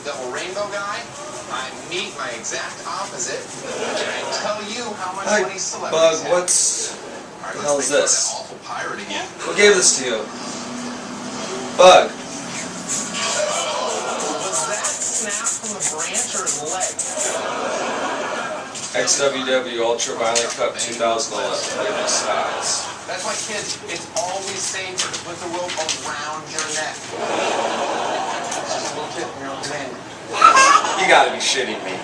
the double rainbow guy. I meet my exact opposite. And I tell you how much money celebrities Bug, what's Alright, the hell is this? That awful pirate again. Who gave this to you? Bug. Was that snap from the branch or his leg? XWW Ultraviolent Cup 2011. Ricky Styles. That's why, kids, it's always safer to put the rope around your neck. Just a little tip from your own man. You gotta be shitting me.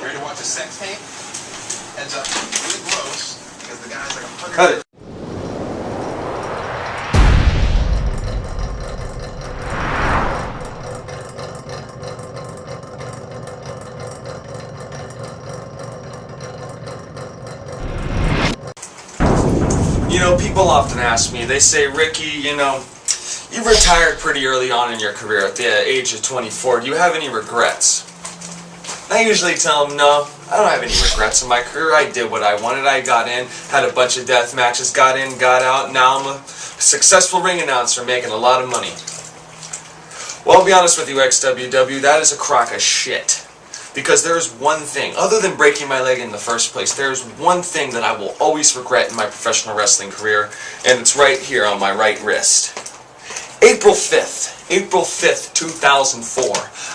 Ready to watch a sex tape? Heads up, really gross, because the guy's like 100. Cut it. You know, people often ask me, they say, Ricky, you know, you retired pretty early on in your career at the age of 24. Do you have any regrets? I usually tell them, no, I don't have any regrets in my career. I did what I wanted. I got in, had a bunch of death matches, got in, got out. Now I'm a successful ring announcer making a lot of money. Well, I'll be honest with you, XWW, that is a crock of shit. Because there is one thing, other than breaking my leg in the first place, there is one thing that I will always regret in my professional wrestling career, and it's right here on my right wrist. April 5th, 2004,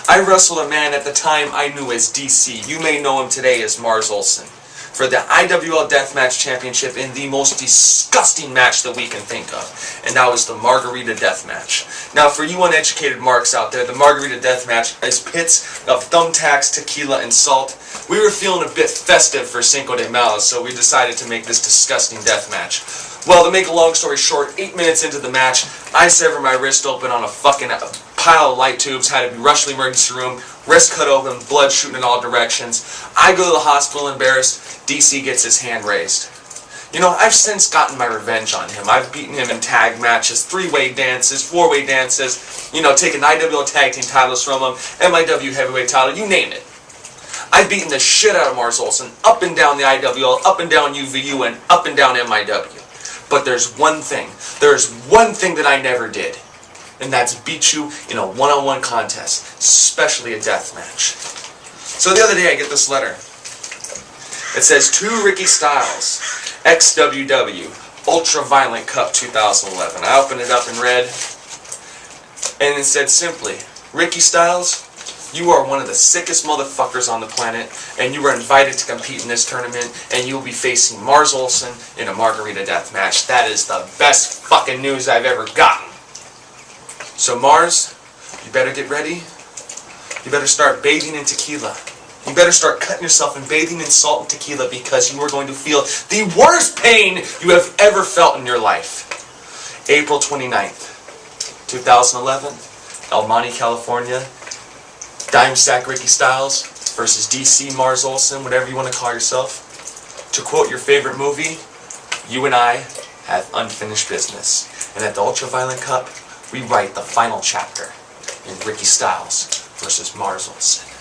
I wrestled a man at the time I knew as DC. You may know him today as Mars Olsen, for the IWL Deathmatch Championship in the most disgusting match that we can think of, and that was the Margarita Deathmatch. Now, for you uneducated marks out there, the Margarita Deathmatch is pits of thumbtacks, tequila, and salt. We were feeling a bit festive for Cinco de Mayo, so we decided to make this disgusting deathmatch. Well, to make a long story short, 8 minutes into the match, I severed my wrist open on a fucking pile of light tubes, had to be rushed to the emergency room, wrist cut open, blood shooting in all directions. I go to the hospital embarrassed, DC gets his hand raised. You know, I've since gotten my revenge on him. I've beaten him in tag matches, 3-way dances, 4-way dances, you know, taken IWL tag team titles from him, MIW heavyweight title, you name it. I've beaten the shit out of Mars Olsen, up and down the IWL, up and down UVU, and up and down MIW. But there's one thing that I never did, and that's beat you in a one-on-one contest, especially a death match. So the other day I get this letter. It says, to Ricky Styles, XWW, Ultraviolent Cup 2011. I opened it up and read, and it said simply, Ricky Styles, you are one of the sickest motherfuckers on the planet, and you are invited to compete in this tournament, and you will be facing Mars Olsen in a Margarita death match. That is the best fucking news I've ever gotten. So Mars, you better get ready. You better start bathing in tequila. You better start cutting yourself and bathing in salt and tequila, because you are going to feel the worst pain you have ever felt in your life. April 29th, 2011, El Monte, California. Dimesac Ricky Styles versus DC Mars Olsen, whatever you want to call yourself. To quote your favorite movie, you and I have unfinished business. And at the Ultraviolent Cup, we write the final chapter in Ricky Styles versus Mars Olsen.